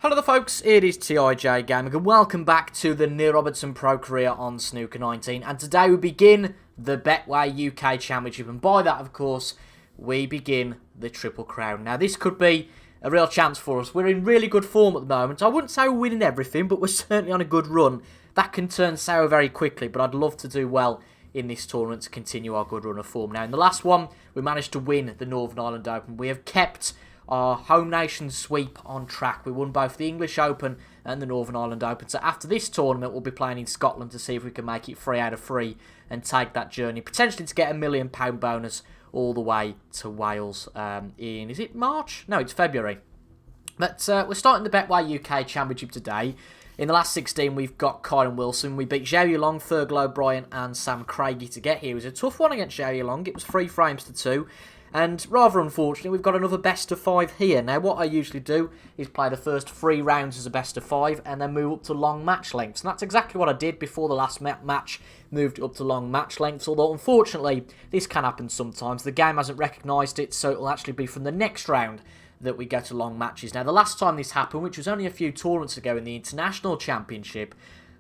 Hello there folks, it is TIJ Gaming and welcome back to the Neil Robertson Pro Career on Snooker 19, and today we begin the Betway UK Championship, and by that of course we begin the Triple Crown. Now this could be a real chance for us. We're in really good form at the moment. I wouldn't say we're winning everything, but we're certainly on a good run. That can turn sour very quickly, but I'd love to do well in this tournament to continue our good run of form. Now in the last one we managed to win the Northern Ireland Open. We have kept our home nation sweep on track. We won both the English Open and the Northern Ireland Open. So after this tournament, we'll be playing in Scotland to see if we can make it 3 out of 3 and take that journey, potentially to get a £1 million bonus all the way to Wales in, is it March? No, it's February. But we're starting the Betway UK Championship today. In the last 16, we've got Kyron Wilson. We beat Zhao Yulong, Fergal O'Brien and Sam Craigie to get here. It was a tough one against Zhao Yulong. It was 3 frames to 2. And rather unfortunately, we've got another best of 5 here. Now, what I usually do is play the first 3 rounds as a best of 5 and then move up to long match lengths. And that's exactly what I did before the last match, moved up to long match lengths. Although, unfortunately, this can happen sometimes. The game hasn't recognised it, so it'll actually be from the next round that we go to long matches. Now, the last time this happened, which was only a few tournaments ago in the International Championship,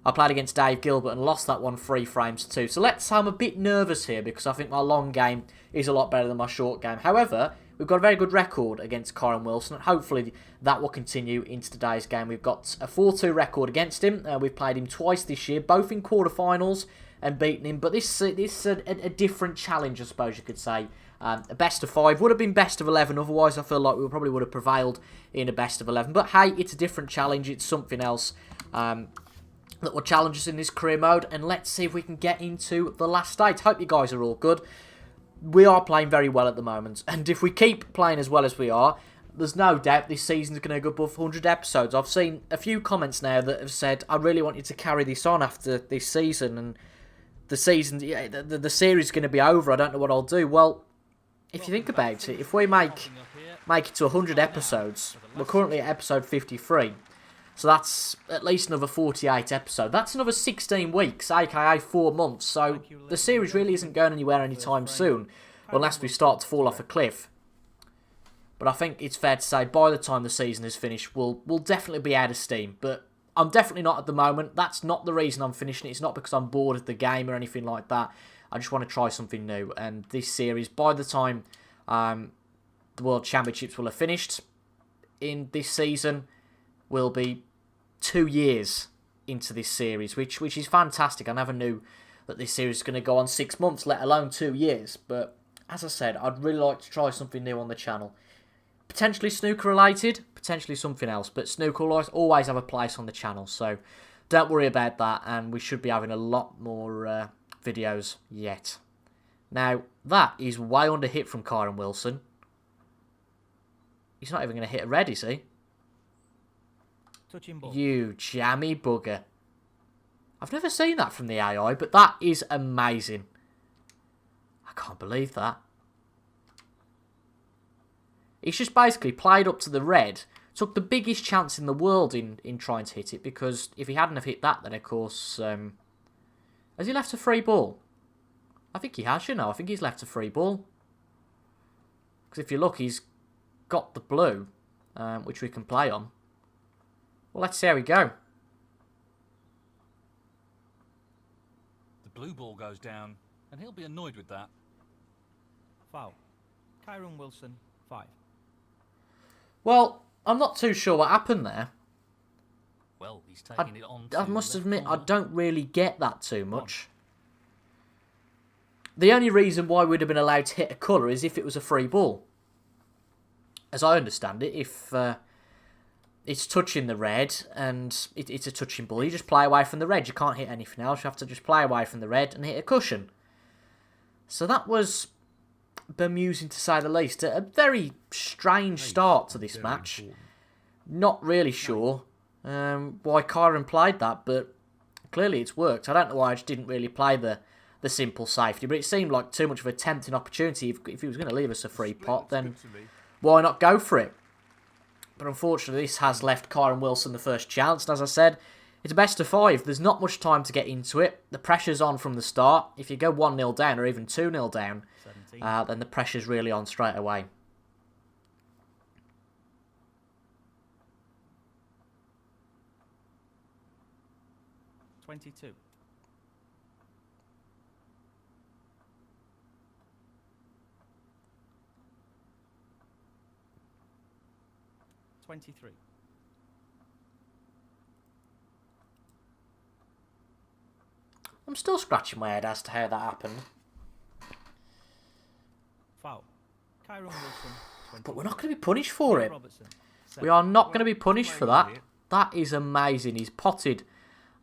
I played against Dave Gilbert and lost that one 3 frames to 2. So let's say I'm a bit nervous here because I think my long game is a lot better than my short game. However, we've got a very good record against Kyron Wilson, and hopefully that will continue into today's game. We've got a 4-2 record against him. We've played him twice this year, both in quarterfinals and beaten him. But this is a different challenge, I suppose you could say. A best of 5 would have been best of 11. Otherwise, I feel like we probably would have prevailed in a best of 11. But hey, it's a different challenge. It's something else that will challenge us in this career mode, and let's see if we can get into the last stage. Hope you guys are all good. We are playing very well at the moment, and if we keep playing as well as we are, there's no doubt this season's going to go above 100 episodes. I've seen a few comments now that have said, I really want you to carry this on after this season, and the season, yeah, the series is going to be over. I don't know what I'll do. Well, if you think about it, if we make it to 100 episodes, we're currently at episode 53, so that's at least another 48 episodes. That's another 16 weeks, aka 4 months. So the series really isn't going anywhere anytime soon, unless we start to fall off a cliff. But I think it's fair to say by the time the season is finished, we'll definitely be out of steam. But I'm definitely not at the moment. That's not the reason I'm finishing it. It's not because I'm bored of the game or anything like that. I just want to try something new. And this series, by the time the World Championships will have finished in this season, will be 2 years into this series, which is fantastic. I never knew that this series is going to go on 6 months, let alone 2 years. But as I said, I'd really like to try something new on the channel. Potentially snooker related, potentially something else, but snooker will always have a place on the channel, so don't worry about that, and we should be having a lot more videos yet. Now, that is way under hit from Kyron Wilson. He's not even going to hit a red, is he? You jammy bugger. I've never seen that from the AI, but that is amazing. I can't believe that. He's just basically played up to the red, took the biggest chance in the world in trying to hit it, because if he hadn't have hit that, then of course... has he left a free ball? I think he has, you know. I think he's left a free ball. Because if you look, he's got the blue, which we can play on. Well, let's see how we go. The blue ball goes down, and he'll be annoyed with that. Foul. Kyron Wilson, 5. Well, I'm not too sure what happened there. Well, he's taking it on. I must admit, I don't really get that too much. The only reason why we'd have been allowed to hit a colour is if it was a free ball. As I understand it, if... it's touching the red, and it's a touching ball. You just play away from the red. You can't hit anything else. You have to just play away from the red and hit a cushion. So that was bemusing, to say the least. A very strange start to this match. Not really sure why Kyron played that, but clearly it's worked. I don't know why I just didn't really play the simple safety, but it seemed like too much of a tempting opportunity. If he was going to leave us a free pot, then why not go for it? But unfortunately, this has left Kyron Wilson the first chance. And as I said, it's a best of 5. There's not much time to get into it. The pressure's on from the start. If you go 1-0 down or even 2-0 down, then the pressure's really on straight away. 22. 23. I'm still scratching my head as to how that happened. Foul. Kyron Wilson. 20. But we're not going to be punished for it. Robertson. We are not going to be punished for that. That is amazing. He's potted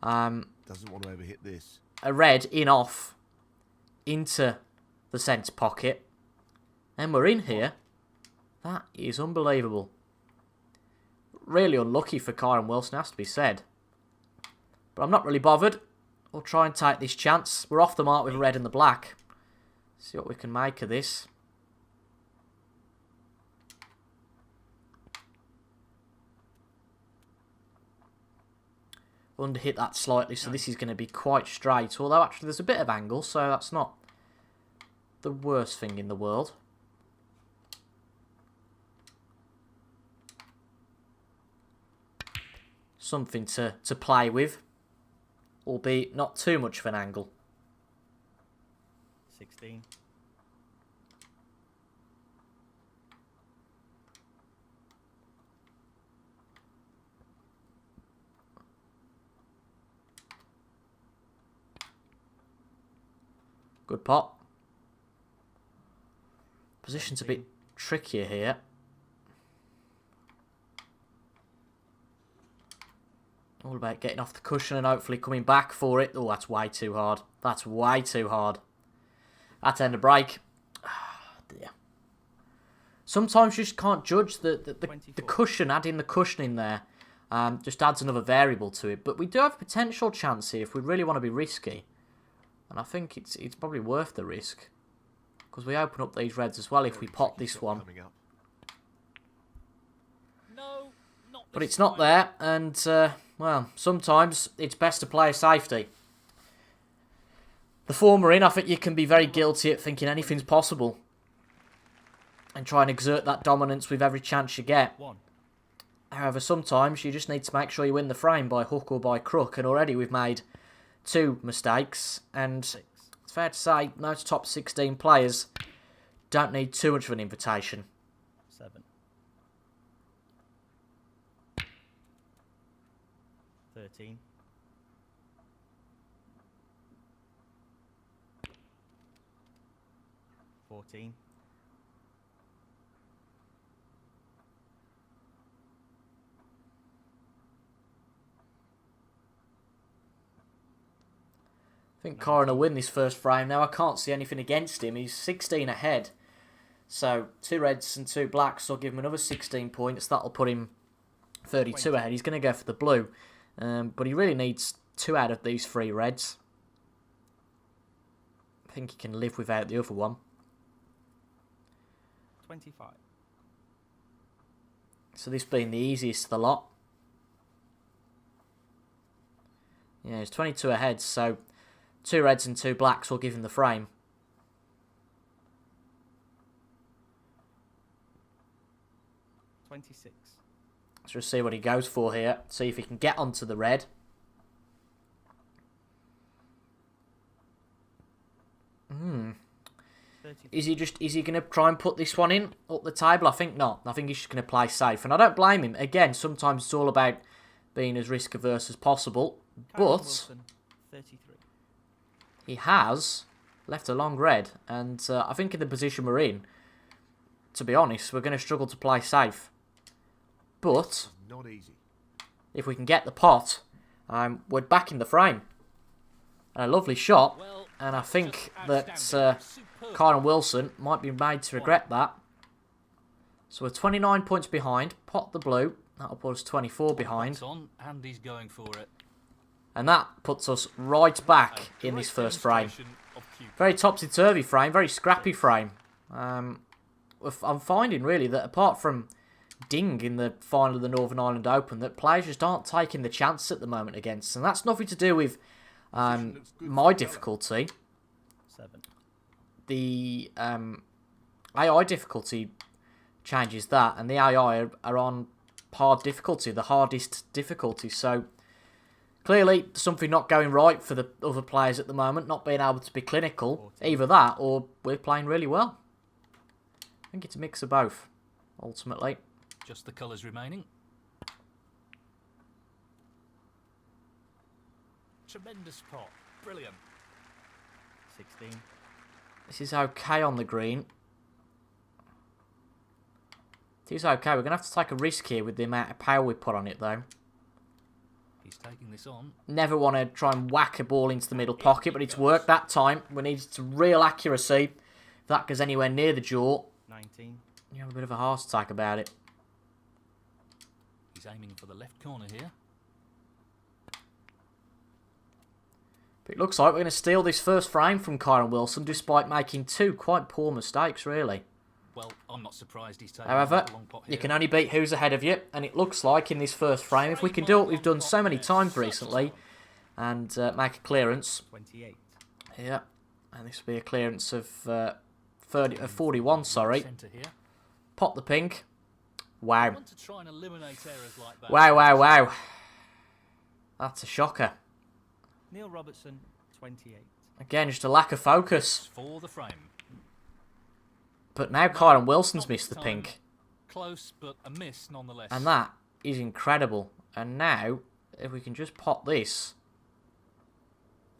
Doesn't want to overhit this. a red in off into the centre pocket. And we're in here. That is unbelievable. Really unlucky for Kyron Wilson, has to be said. But I'm not really bothered. We'll try and take this chance. We're off the mark with red and the black. See what we can make of this. Underhit that slightly, so this is going to be quite straight. Although actually there's a bit of angle, so that's not the worst thing in the world. Something to play with, albeit not too much of an angle. 16. Good pot. Position's a bit trickier here. All about getting off the cushion and hopefully coming back for it. Oh, that's way too hard. That's way too hard. That's end of break. Oh, dear. Sometimes you just can't judge the cushion. Adding the cushion in there just adds another variable to it. But we do have a potential chance here if we really want to be risky. And I think it's probably worth the risk. Because we open up these reds as well if we pot this one. No, not But this it's not time. there, and, well, sometimes it's best to play a safety. The former in, I think you can be very guilty at thinking anything's possible. And try and exert that dominance with every chance you get. 1. However, sometimes you just need to make sure you win the frame by hook or by crook, and already we've made 2 mistakes, and 6. it's fair to say most top 16 players don't need too much of an invitation. 7. 13. 14. 'I think Corin will win this first frame. Now, I can't see anything against him. He's 16 ahead. So, 2 reds and 2 blacks will give him another 16 points. That'll put him 32 ahead. He's going to go for the blue. But he really needs 2 out of these 3 reds. I think he can live without the other one. 25. So, this being the easiest of the lot. Yeah, he's 22 ahead. So, 2 reds and 2 blacks will give him the frame. 26. Let's just see what he goes for here. See if he can get onto the red. 30. Is he going to try and put this one in up the table? I think not. I think he's just going to play safe. And I don't blame him. Again, sometimes it's all about being as risk averse as possible. Kyron But Wilson, 33. he has left a long red. And I think in the position we're in, to be honest, we're going to struggle to play safe. But Not easy. if we can get the pot, we're back in the frame. And a lovely shot. Well, And I that's think just that outstanding. Superb. Kyron Wilson might be made to regret that. So we're 29 points behind. Pot the blue. That'll put us 24 behind. That's on, and he's going for it. And that puts us right back A in this great first frame. demonstration of Q. Very topsy-turvy frame. Very scrappy frame. I'm finding, really, that apart from Ding in the final of the Northern Ireland Open, that players just aren't taking the chance at the moment against. And that's nothing to do with my difficulty. 7. The AI difficulty changes that, and the AI are on hard difficulty, the hardest difficulty. So Clearly, something not going right for the other players at the moment, not being able to be clinical. 14. Either that, or we're playing really well. I think it's a mix of both, ultimately. Just the colours remaining. Tremendous pot. Brilliant. 16. This is okay on the green. It is okay. We're going to have to take a risk here with the amount of power we put on it, though. He's taking this on. Never want to try and whack a ball into the middle pocket, but it's worked that time. We needed some real accuracy. If that goes anywhere near the jaw, 19. you have a bit of a heart attack about it. He's aiming for the left corner here. But it looks like we're going to steal this first frame from Kyron Wilson, despite making two quite poor mistakes, really. Well, I'm not surprised he's taking However, a long pot you here. can only beat who's ahead of you, and it looks like in this first frame, if we can do what we've done so many times recently, and make a clearance. 28. Yeah, and this will be a clearance of 41, sorry. Centre here. Pop the pink. I Wow. want to try and eliminate errors like that. Wow, wow, wow. That's a shocker. Neil Robertson, 28. Again, just a lack of focus. For the frame. But now Kyron Wilson's missed the pink. Close, but a miss nonetheless. And that is incredible. And now, if we can just pop this,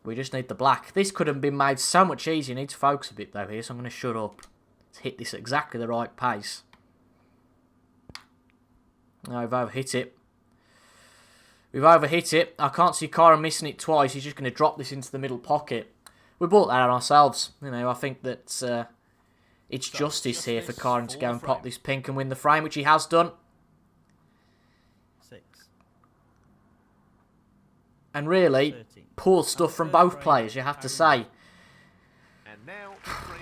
we just need the black. This could have been made so much easier. You need to focus a bit though here, so I'm going to shut up. To hit this at exactly the right pace. No, we've overhit it. We've overhit it. I can't see Kyron missing it twice. He's just going to drop this into the middle pocket. We bought that on ourselves. You know, I think that it's justice here for Kyron to go and pop this pink and win the frame, which he has done. 6. And really, 13. poor stuff from both players, you have to say. And now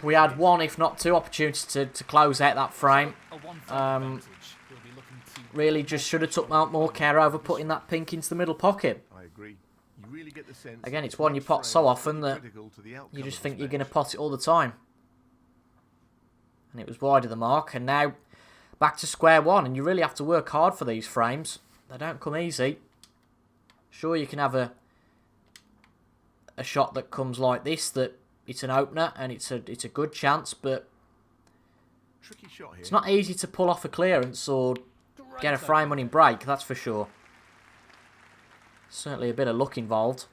We had one, if not two, opportunities to close out that frame. A one-frame advantage. He'll be looking to Really just should have took more care over putting that pink into the middle pocket. I agree. You really get the sense Again, it's that one you each pot frame so is often pretty that critical to the outcome you just of think this you're going to match. pot it all the time. And it was wide of the mark, and now back to square one, and you really have to work hard for these frames. They don't come easy. Sure, you can have a shot that comes like this, that it's an opener, and it's a good chance, but Tricky shot here. it's not easy to pull off a clearance or great get a frame winning break, that's for sure. Certainly a bit of luck involved.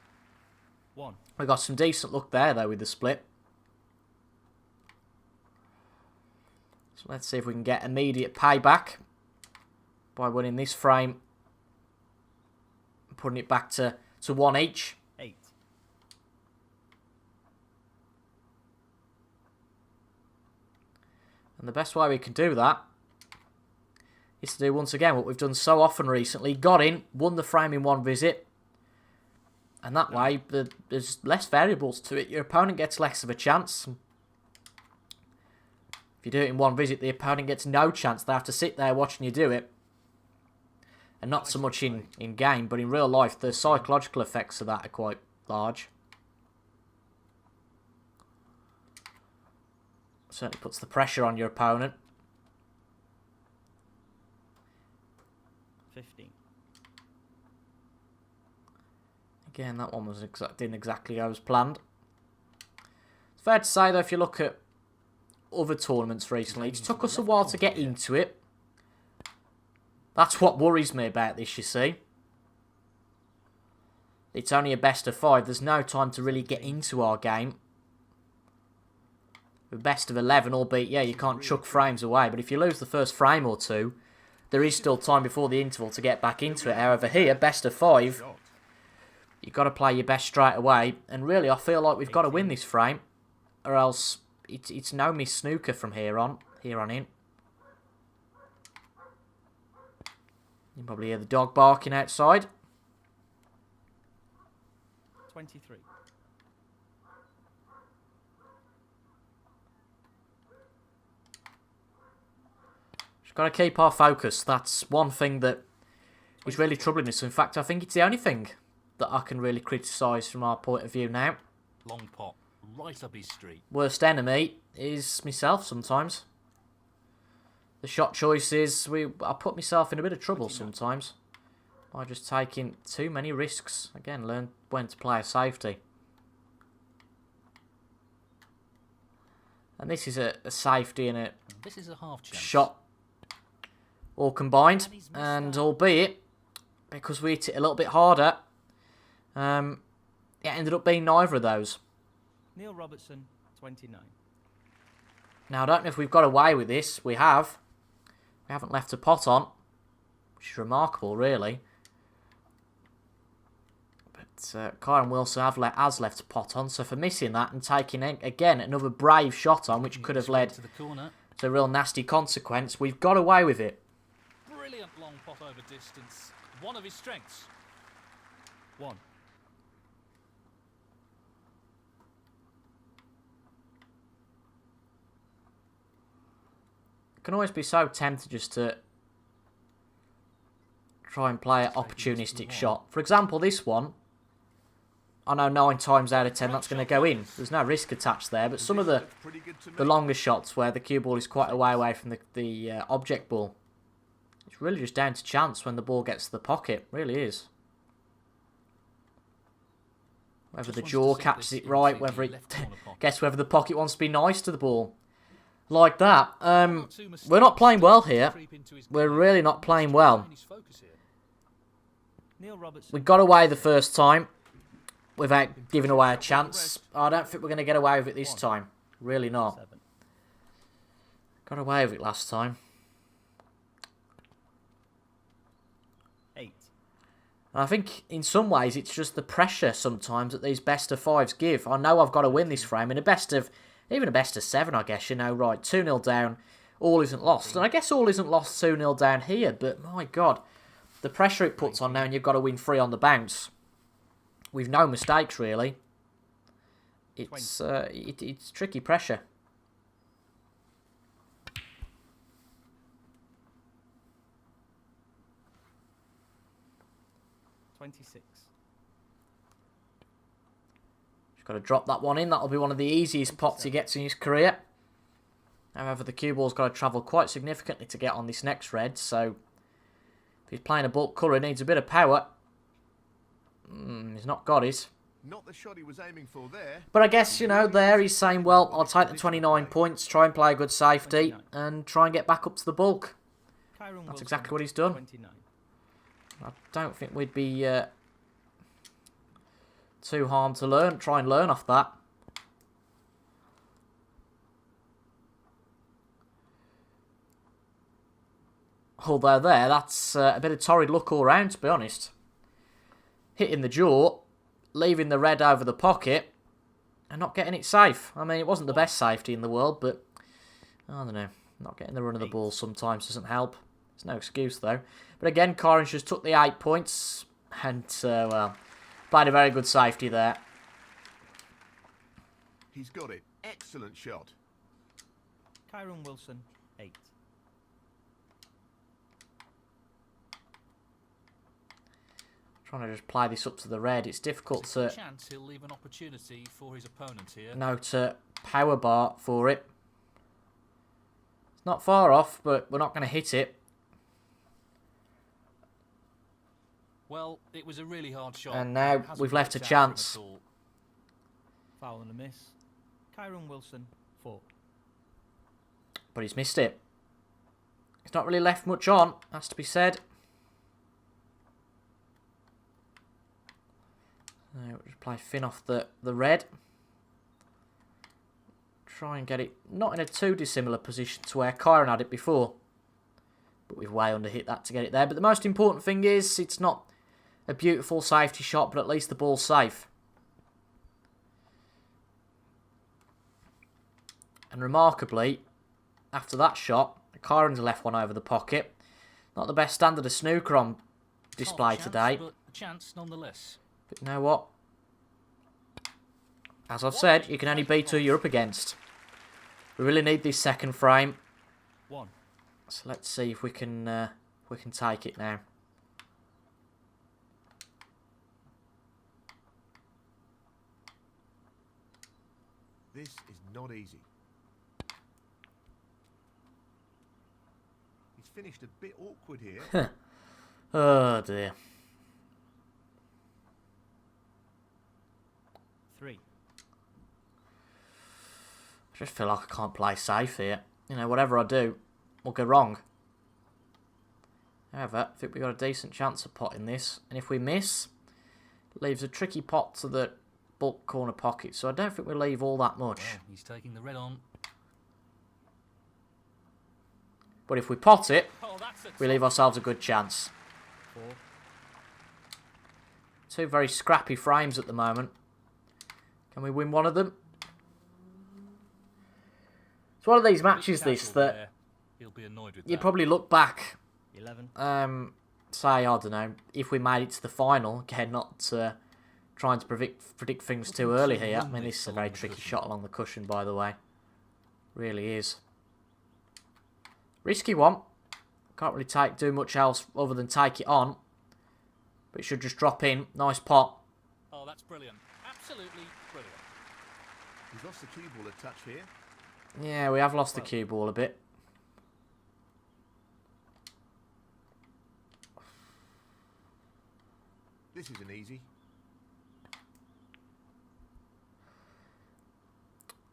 1. We got some decent luck there, though, with the split. So let's see if we can get immediate payback by winning this frame, putting it back to one each. 8. And the best way we can do that is to do once again what we've done so often recently. Got in, won the frame in one visit. And that way, there's less variables to it. Your opponent gets less of a chance. If you do it in one visit, the opponent gets no chance. They have to sit there watching you do it. And not so much in game, but in real life, the psychological effects of that are quite large. Certainly puts the pressure on your opponent. 15. Again, that one didn't exactly go as planned. It's fair to say, though, if you look at other tournaments recently, it took us a while to get into it. That's what worries me about this, you see. It's only a best of 5. There's no time to really get into our game. A best of 11, albeit, yeah, you can't chuck frames away. But if you lose the first frame or two, there is still time before the interval to get back into it. However, here, best of 5, you've got to play your best straight away. And really, I feel like we've got to win this frame, or else it's no miss snooker from here on in. You can probably hear the dog barking outside. 23. Just got to keep our focus. That's one thing that is really troubling us. In fact, I think it's the only thing that I can really criticise from our point of view now. long pot, right up his street. Worst enemy is myself sometimes. The shot choices, I put myself in a bit of trouble sometimes. by just taking too many risks. Again, learn when to play a safety. And this is a safety and a This is a half chance. shot all combined. And albeit, because we hit it a little bit harder, it ended up being neither of those. Neil Robertson, 29. Now, I don't know if we've got away with this. We have. We haven't left a pot on, which is remarkable, really. But Kyron Wilson has left a pot on, so for missing that and taking, again, another brave shot on, which could have led to the corner. to a real nasty consequence, we've got away with it. Brilliant long pot over distance. One of his strengths. 1. Can always be so tempted just to try and play an opportunistic shot. For example, this one, I know 9 times out of 10 that's going to go in. There's no risk attached there, but some of the longer shots where the cue ball is quite a way away from the object ball, it's really just down to chance when the ball gets to the pocket. It really is. Whether the jaw catches it right, whether it guess whether the pocket wants to be nice to the ball. Like that. We're not playing well here. We're really not playing well. We got away the first time without giving away a chance. I don't think we're going to get away with it this time. Really not. 7. Got away with it last time. 8. And I think in some ways it's just the pressure sometimes that these best of fives give. I know I've got to win this frame in even a best of 7, I guess, right, 2-0 down, all isn't lost. And I guess all isn't lost 2-0 down here, but my God, the pressure it puts on now and you've got to win 3 on the bounce. With no mistakes, really. It's tricky pressure. $26. Got to drop that one in. That'll be one of the easiest pots he gets in his career. However, the cue ball's got to travel quite significantly to get on this next red, so if he's playing a bulk colour, he needs a bit of power. He's not got it. Not the shot he was aiming for there. But I guess, there he's saying, well, I'll take the 29 points, try and play a good safety, 29. and try and get back up to the bulk. Kyron That's Wilson, exactly what he's done. 29. I don't think we'd be too harmed to try and learn off that. Although that's a bit of torrid luck all round, to be honest. Hitting the jaw, leaving the red over the pocket, and not getting it safe. I mean, it wasn't the best safety in the world, but I don't know. Not getting the run of the ball sometimes doesn't help. There's no excuse, though. But again, Kyron's just took the 8 points, and, well, played a very good safety there. He's got it. Excellent shot. Kyron Wilson, 8. Trying to just play this up to the red. It's difficult to Chance he'll leave an opportunity for his opponent here. note a power bar for it. It's not far off, but we're not going to hit it. Well, it was a really hard shot. And now Hasn't we've left a worked out for him chance. at all. Foul and a miss. Kyron Wilson, 4. But he's missed it. He's not really left much on, has to be said. Now we'll just play Finn off the red. Try and get it not in a too dissimilar position to where Kyron had it before. But we've way underhit that to get it there. But the most important thing is it's not a beautiful safety shot, but at least the ball's safe. And remarkably, after that shot, Kyron's left one over the pocket. Not the best standard of snooker on display Half a chance, today. But a chance nonetheless. But you know what? As I've said, you can only beat who you're up against. We really need this second frame. 1. So let's see if we can take it now. This is not easy. He's finished a bit awkward here. Oh dear. just feel like I can't play safe here. You know, whatever I do will go wrong. However, I think we've got a decent chance of potting this. And if we miss, it leaves a tricky pot to the bulk corner pocket. So I don't think we'll leave all that much. Well, he's taking the red on. But if we pot it, Oh, that's a we leave ourselves a good chance. 4. Two very scrappy frames at the moment. Can we win one of them? It's one of these matches, this, that He'll be annoyed with you'd that. probably look back, 11. say, I don't know, if we made it to the final, again, not trying to predict things too early here. I mean, this is a very tricky shot along the cushion, by the way. Really is. Risky one. Can't really do much else other than take it on. But it should just drop in. Nice pot. Oh, that's brilliant. Absolutely brilliant. He's lost the cue ball a touch here. Yeah, we have lost the cue ball a bit. This isn't easy.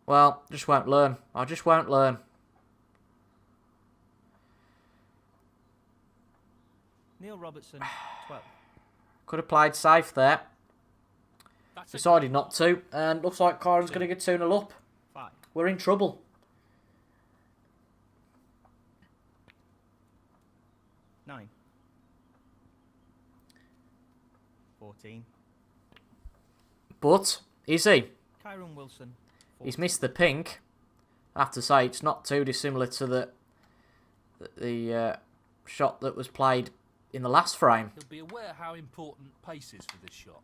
Well, just won't learn. I just won't learn. Neil Robertson, 12. Could have played safe there. That's Decided not to. And looks like Kyron's going to get 2-0 up. 5. We're in trouble. 9. 14. But, is he? Kyron Wilson, 14. He's missed the pink. I have to say, it's not too dissimilar to the shot that was played in the last frame. He'll be aware how important pace is for this shot.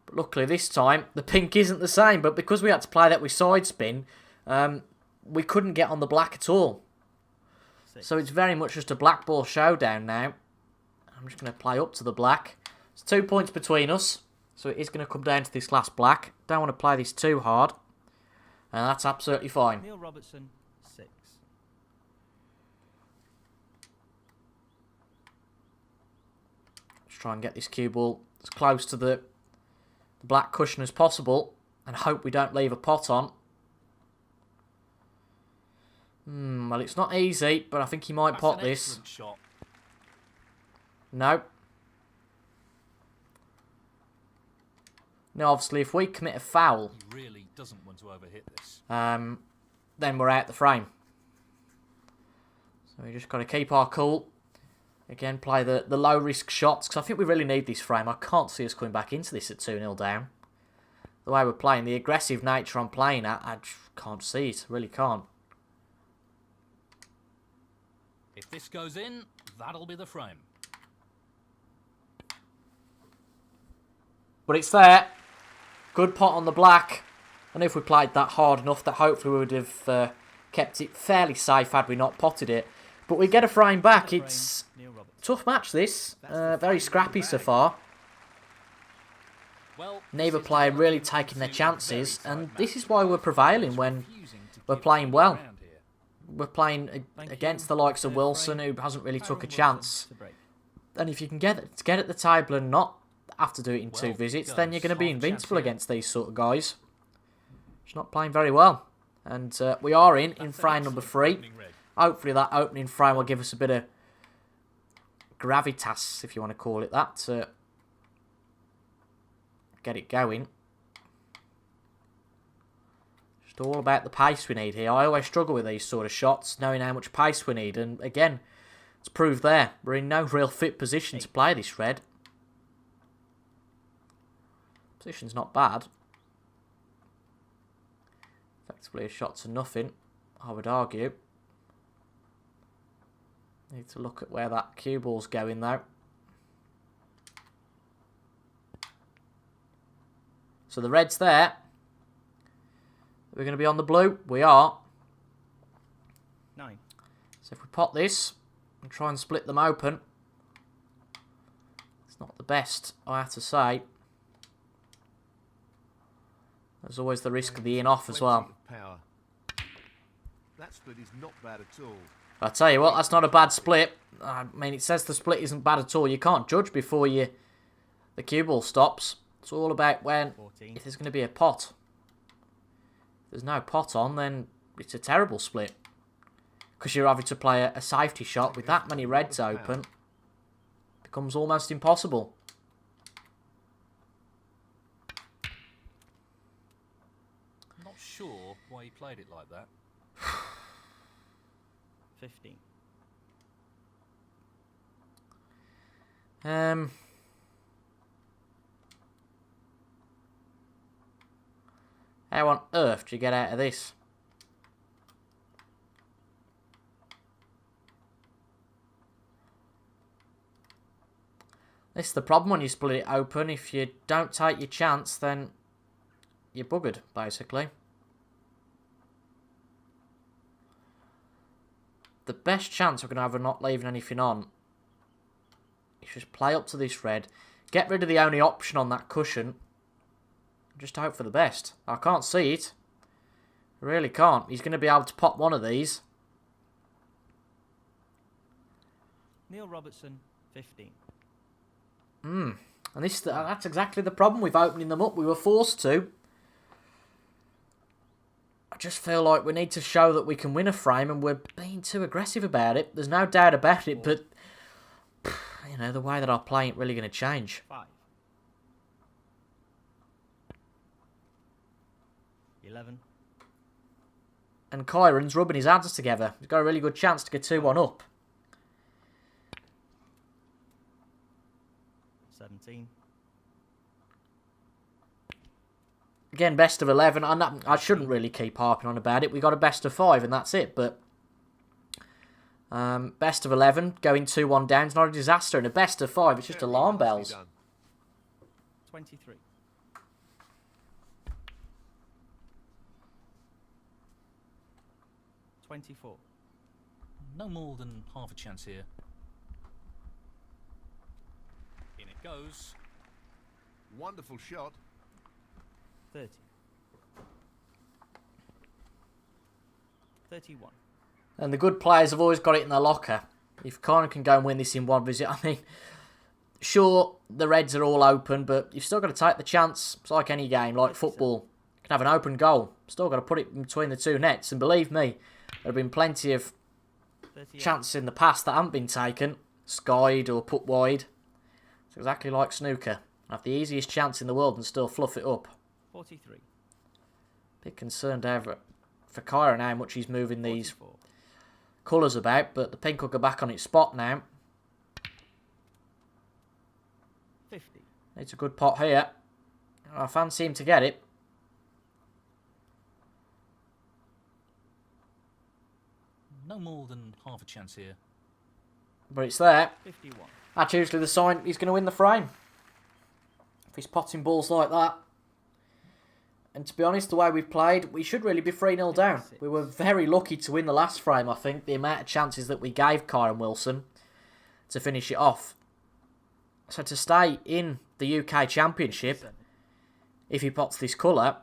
But luckily this time, the pink isn't the same. But because we had to play that with side spin, we couldn't get on the black at all. 6. So it's very much just a black ball showdown now. I'm just going to play up to the black. It's 2 points between us. So it is going to come down to this last black. Don't want to play this too hard. And that's absolutely fine. Neil Robertson, 6. Just try and get this cue ball as close to the black cushion as possible. And hope we don't leave a pot on. Well, it's not easy, but I think he might That's pot an this. excellent shot. No. No, obviously, if we commit a foul, He really doesn't want to overhit this. then we're out the frame. So we just got to keep our cool. Again, play the low-risk shots, because I think we really need this frame. I can't see us coming back into this at 2-0 down. The way we're playing, the aggressive nature I'm playing at, I just can't see it. I really can't. If this goes in, that'll be the frame. But it's there. Good pot on the black. And if we played that hard enough, that hopefully we would have kept it fairly safe had we not potted it. But we get a frame back. It's Neil Robertson. tough match, this. Very scrappy so far. Well, Neither this is player gonna really be taking their a chances. very And tight this match. is why we're prevailing when Refusing to we're keep playing it well. around here. we're playing against the likes of Wilson, who hasn't really took a chance. And if you can get at the table and not have to do it in two Well, visits, goes. then you're going to be Half a chance invincible here. against these sort of guys. He's not playing very well. And we are in That's an frame number excellent 3. opening red. Hopefully that opening frame will give us a bit of gravitas, if you want to call it that, to get it going. Just all about the pace we need here. I always struggle with these sort of shots, knowing how much pace we need. And again, it's proved there. We're in no real fit position to play this red. Position's not bad. Effectively a shot to nothing, I would argue. Need to look at where that cue ball's going though. So the red's there. We're going to be on the blue. We are. 9. So if we pot this and try and split them open, it's not the best, I have to say. There's always the risk of the in-off as well. Power. That split is not bad at all. I tell you what, that's not a bad split. I mean, it says the split isn't bad at all. You can't judge before the cue ball stops. It's all about when, 14. if there's going to be a pot. If there's no pot on, then it's a terrible split. Because you're having to play a safety shot with that many reds open. Becomes almost impossible. I'm not sure why he played it like that. 15. How on earth do you get out of this? This is the problem when you split it open. If you don't take your chance, then you're buggered, basically. The best chance we're going to have of not leaving anything on is just play up to this red, get rid of the only option on that cushion, and just hope for the best. I can't see it. I really can't. He's going to be able to pop one of these. Neil Robertson, 15. And that's exactly the problem with opening them up. We were forced to. I just feel like we need to show that we can win a frame, and we're being too aggressive about it. There's no doubt about it, but you know, the way that I play ain't really going to change. 5. 11. And Kyron's rubbing his hands together. He's got a really good chance to get 2-1 up. 17. Again, best of 11. I shouldn't really keep harping on about it. We got a best of 5 and that's it. But best of 11, going 2-1 down is not a disaster. And a best of 5, it's just alarm bells. 23. 24. No more than half a chance here. In it goes. Wonderful shot. 30. 31. And the good players have always got it in their locker. If Connor can go and win this in one visit, I mean, sure, the Reds are all open, but you've still got to take the chance. It's like any game, like football. You can have an open goal. Still got to put it in between the two nets. And believe me, there have been plenty of 38. chances in the past that haven't been taken, skied or put wide. It's exactly like snooker. Have the easiest chance in the world and still fluff it up. 43. Bit concerned over for Kyra now how much he's moving these 44. colours about, but the pink will go back on its spot now. 50. It's a good pot here. I fancy him to get it. No more than half a chance here. But it's there. 51. That's usually the sign he's going to win the frame. If he's potting balls like that. And to be honest, the way we've played, we should really be 3-0 down. We were very lucky to win the last frame, I think. The amount of chances that we gave Kyron Wilson to finish it off. So to stay in the UK Championship, if he pots this colour,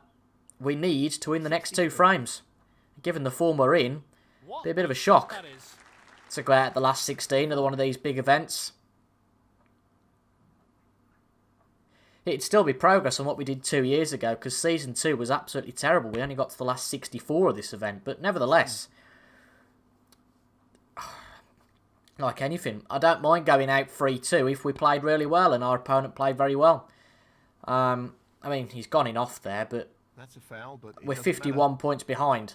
we need to win the next 2 frames. Given the form we're in, it'd be a bit of a shock to go out at the last 16 of one of these big events. It'd still be progress on what we did 2 years ago, because Season 2 was absolutely terrible. We only got to the last 64 of this event, but nevertheless, like anything, I don't mind going out 3-2 if we played really well and our opponent played very well. I mean, he's gone in off there, but That's a foul, but it we're doesn't 51 points behind.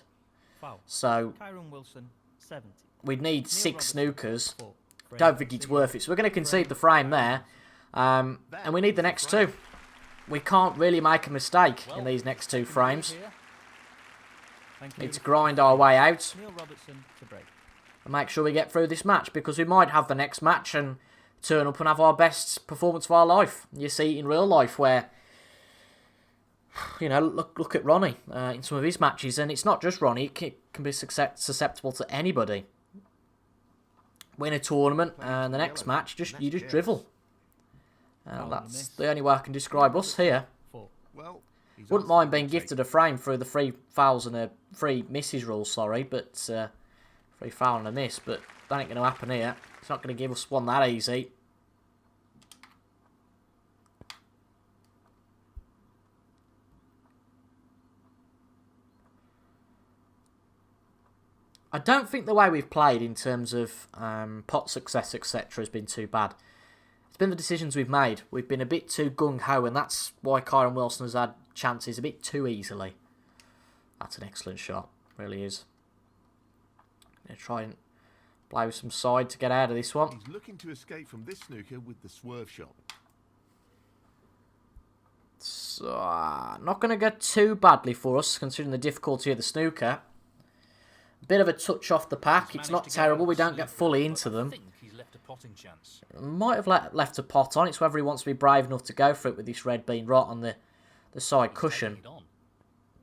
Foul. So Kyron Wilson, 70. we'd need 6 snookers. 4. Don't think it's worth it. So we're going to concede the frame there. And we need the next 2. We can't really make a mistake in these next 2 frames. Thank you. Need to grind our way out Neil Robertson to break. and make sure we get through this match, because we might have the next match and turn up and have our best performance of our life. You see it in real life where, you know, look at Ronnie in some of his matches, and it's not just Ronnie, it can be susceptible to anybody. Win a tournament and the next match you just drivel. That's the only way I can describe us here. 4. Well, he's Wouldn't mind being gifted a frame through the 3 fouls and a 3 misses rule, sorry, but 3 foul and a miss, but that ain't going to happen here. It's not going to give us one that easy. I don't think the way we've played in terms of pot success, etc., has been too bad. It's been the decisions we've made. We've been a bit too gung-ho, and that's why Kyron Wilson has had chances a bit too easily. That's an excellent shot. Really is. Going to try and play with some side to get out of this one. He's looking to escape from this snooker with the swerve shot. So, not going to go too badly for us, considering the difficulty of the snooker. Bit of a touch off the pack. It's not terrible. We don't get fully into them. I think he's left a potting chance. Might have left a pot on. It's whether he wants to be brave enough to go for it with this red being right on the side cushion.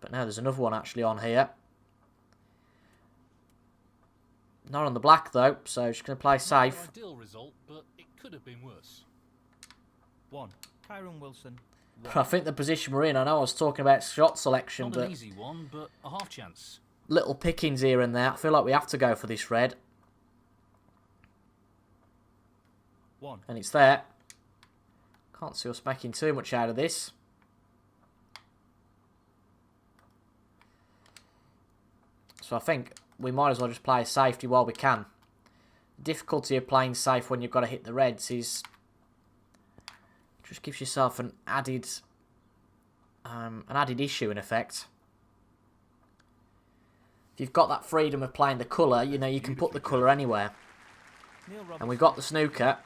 But now there's another one actually on here. Not on the black though, so just going to play safe. Ideal result, but it could have been worse. 1. Kyron Wilson. I think the position we're in, I know I was talking about shot selection, Not but an easy one, but a half chance. little pickings here and there. I feel like we have to go for this red. 1. And it's there. Can't see us making too much out of this. So I think we might as well just play safety while we can. The difficulty of playing safe when you've got to hit the reds is just gives yourself an added issue in effect. If you've got that freedom of playing the colour, you know you can put the colour anywhere. And we've got the snooker.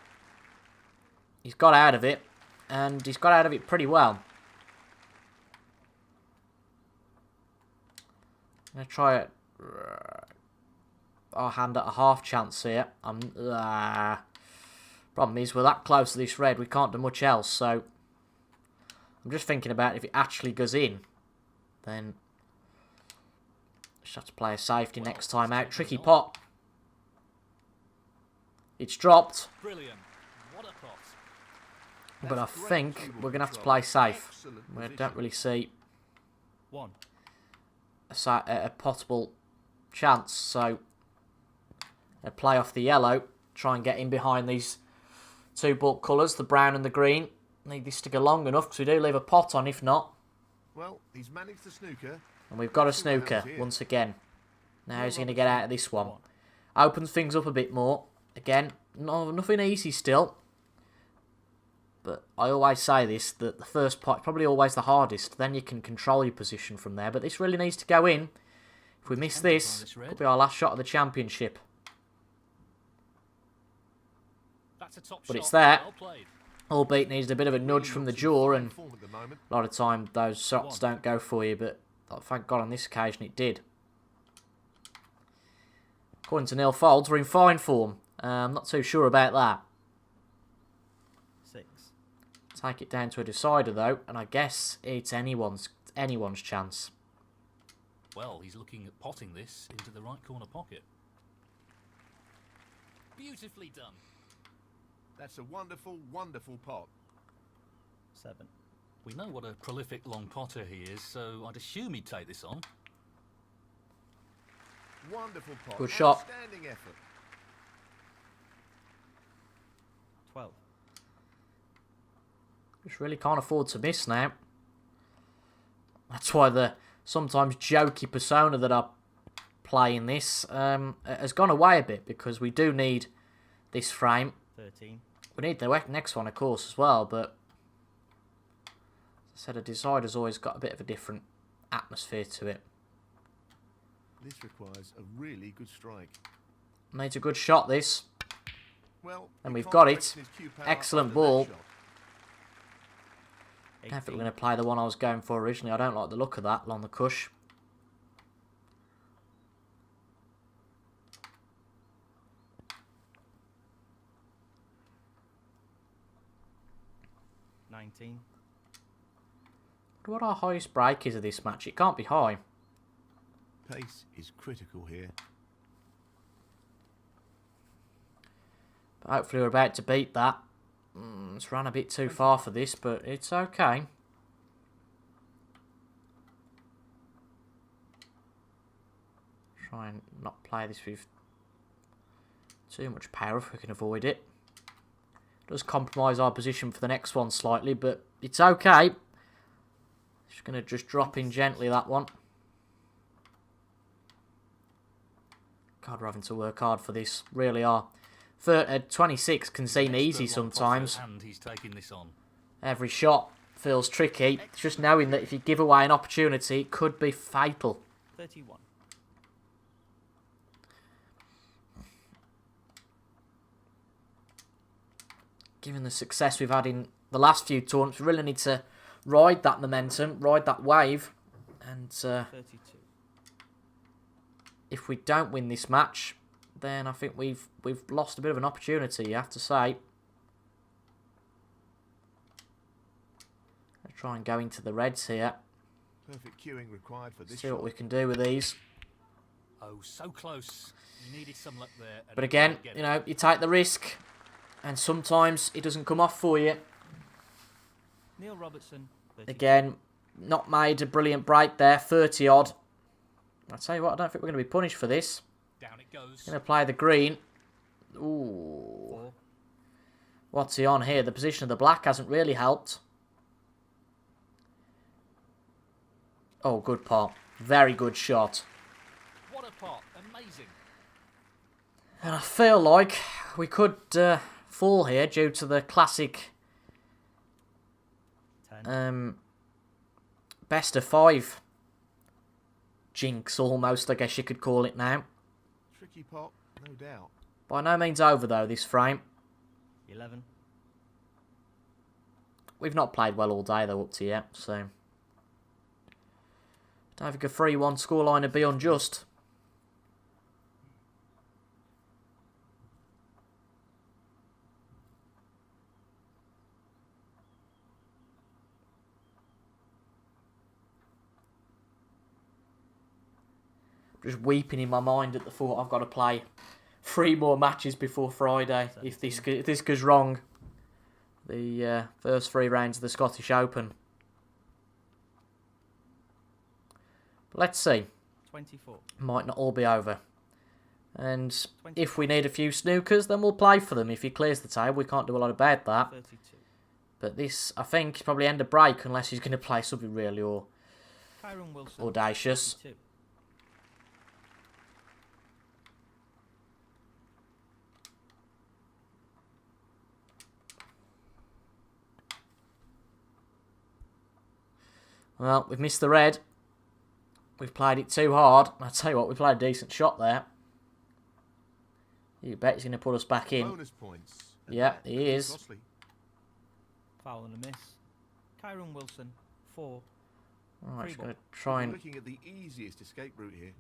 He's got out of it, and he's got out of it pretty well. I'm going to try it. Our hand at a half chance here. Problem is, we're that close to this red, we can't do much else, so I'm just thinking about if it actually goes in, then just have to play a safety next time out. Tricky pot. It's dropped. Brilliant. What a pot. But I think we're going to have to play safe. We don't really see 1. a possible chance, so I play off the yellow, try and get in behind these two bulk colours, the brown and the green. Need this to go long enough because we do leave a pot on if not. Well, he's managed the snooker. And we've got a snooker once again. Now he's going to get out of this one. Opens things up a bit more. Again, nothing easy still. But I always say this, that the first pot is probably always the hardest. Then you can control your position from there. But this really needs to go in. If we miss this, it could be our last shot of the championship. That's a top But shot. it's there. Well played. Albeit needs a bit of a nudge from the jaw, and a lot of time those shots don't go for you, but thank God on this occasion it did. According to Neil Folds, we're in fine form. I'm not too sure about that. 6. Take it down to a decider though, and I guess it's anyone's chance. Well, he's looking at potting this into the right corner pocket. Beautifully done. That's a wonderful, wonderful pot. 7. We know what a prolific long potter he is, so I'd assume he'd take this on. Wonderful pot. Good shot. Outstanding effort. 12. Just really can't afford to miss now. That's why the sometimes jokey persona that I play in this has gone away a bit, because we do need this frame. 13. We need the next one, of course, as well, but as I said, a decider's always got a bit of a different atmosphere to it. This requires a really good strike. Needs a good shot, this. Well, And we we've can't got it. question his cue power Excellent after that ball. shot. I think we're going to play the one I was going for originally. I don't like the look of that along the cush. What our highest break is of this match? It can't be high. Pace is critical here. But hopefully we're about to beat that. It's run a bit too far for this, but it's okay. Try and not play this with too much power if we can avoid it. Does compromise our position for the next one slightly, but it's okay. Just going to just drop in gently, that one. God, we're having to work hard for this. Really are. 26 can seem easy sometimes. And he's taking this on. Every shot feels tricky. It's just knowing that if you give away an opportunity, it could be fatal. 31. Given the success we've had in the last few tournaments, we really need to ride that momentum, ride that wave. And 32. if we don't win this match, then I think we've lost a bit of an opportunity, you have to say. Let's try and go into the reds here. Perfect cueing required for this See what shot. we can do with these. Oh, so close. You needed some luck there. and But he again, didn't get you it. know, you take the risk, and sometimes it doesn't come off for you. Neil Robertson. 32. Again, not made a brilliant break there, 30 odd. I'll tell you what, I don't think we're going to be punished for this. Down it goes. Going to play the green. Ooh. 4. What's he on here? The position of the black hasn't really helped. Oh, good pot. Very good shot. What a pot. Amazing. And I feel like we could fall here due to the classic 10. best of 5 jinx, almost, I guess you could call it now. Tricky pot, no doubt. By no means over, though, this frame. 11. We've not played well all day, though, up to yet, so... don't think a 3-1 scoreline would be unjust. Just weeping in my mind at the thought I've got to play 3 more matches before Friday if this goes wrong. The first 3 rounds of the Scottish Open. But let's see. 24. Might not all be over. And if we need a few snookers, then we'll play for them. If he clears the table, we can't do a lot about that. 32. But this, I think, is probably end of break unless he's going to play something really Kyron Wilson. audacious. 32. Well, we've missed the red. We've played it too hard. I'll tell you what, we played a decent shot there. You bet he's going to put us back in. Bonus points. and Yeah, that he could be is. costly. Foul and a miss. Kyron Wilson. 4. Alright, just Free going to try We're and looking at the easiest escape route here.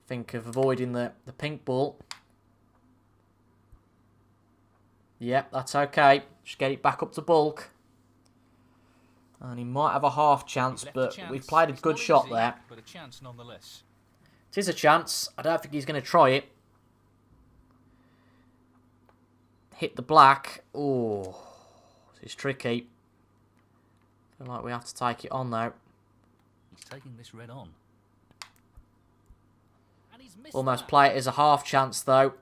think of avoiding the pink ball. Yep, that's okay. Just get it back up to bulk. And he might have a half chance, He's left but a chance. we've played a It's good not shot easy, there. But a chance nonetheless. It is a chance. I don't think he's going to try it. Hit the black. Oh, this is tricky. Feel like we have to take it on though. He's taking this red on. And he's missed Almost that. play it as a half chance though.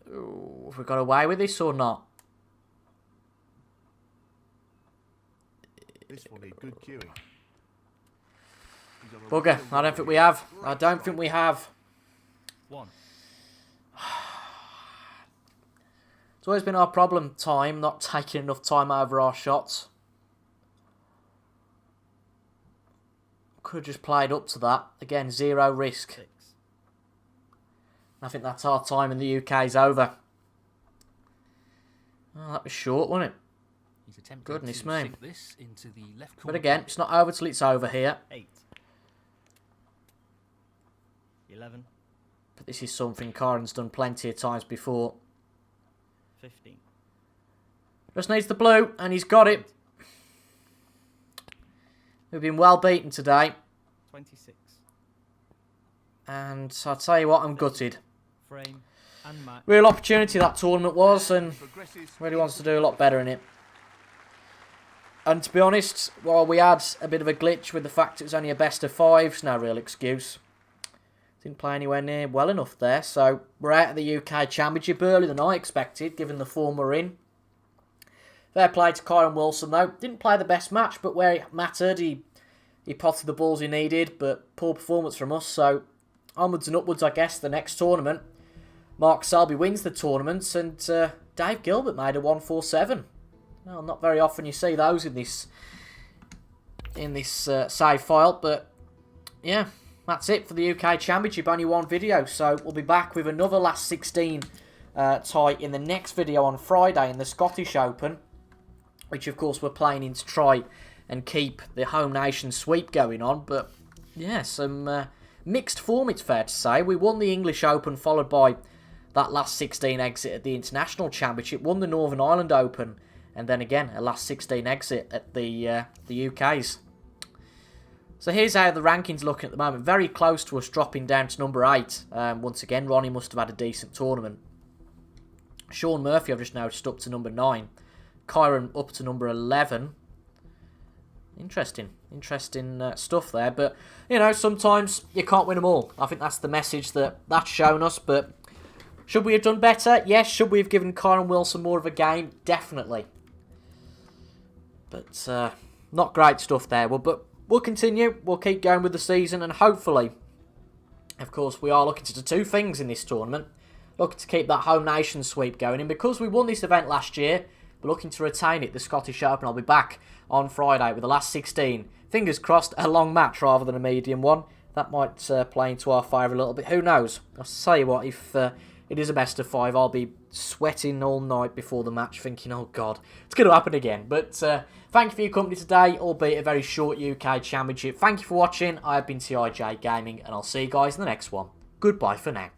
Ooh, have we got away with this or not? This will need good cueing. He's on a Bugger, real I don't think roll we here. have. Great I don't strike. think we have. 1. It's always been our problem, time, not taking enough time over our shots. Could have just played up to that. Again, 0 risk. 6. I think that's our time in the UK's over. Oh, that was short, wasn't it? He's attempting Goodness to me. sink this into the left corner. But again, it's not over till it's over here. 8. 11. But this is something Karen's done plenty of times before. 15. Just needs the blue, and he's got it. We've been well beaten today. 26. And I'll tell you what, I'm gutted. Frame and match. Real opportunity that tournament was, and Progresses really wants to do a lot better in it. And to be honest, while we had a bit of a glitch with the fact it was only a best of 5, it's no real excuse. Didn't play anywhere near well enough there, so we're out of the UK Championship earlier than I expected, given the form we're in. Fair play to Kyron Wilson though. Didn't play the best match, but where it mattered, he He potted the balls he needed, but poor performance from us. So onwards and upwards, I guess, the next tournament. Mark Selby wins the tournament, and Dave Gilbert made a 147. Well, not very often you see those in this save file, but yeah, that's it for the UK Championship. Only one video, so we'll be back with another last 16 tie in the next video on Friday in the Scottish Open, which of course we're playing in to try and keep the home nation sweep going on. But yeah, some mixed form, it's fair to say. We won the English Open, followed by that last 16 exit at the International Championship, won the Northern Ireland Open, and then again a last 16 exit at the UK's. So here's how the rankings look at the moment. Very close to us dropping down to number 8. Once again, Ronnie must have had a decent tournament. Sean Murphy, I've just noticed, up to number 9. Kyron up to number 11. Interesting stuff there. But, you know, sometimes you can't win them all. I think that's the message that's shown us. But should we have done better? Yes. Should we have given Kyron Wilson more of a game? Definitely. But not great stuff there. But we'll continue. We'll keep going with the season. And hopefully, of course, we are looking to do 2 things in this tournament. Looking to keep that home nation sweep going. And because we won this event last year, we're looking to retain it, the Scottish Open. I'll be back on Friday with the last 16. Fingers crossed, a long match rather than a medium one. That might play into our favour a little bit. Who knows? I'll tell you what, if it is a best of 5, I'll be sweating all night before the match thinking, oh God, it's going to happen again. But thank you for your company today, albeit a very short UK Championship. Thank you for watching. I have been TIJ Gaming, and I'll see you guys in the next one. Goodbye for now.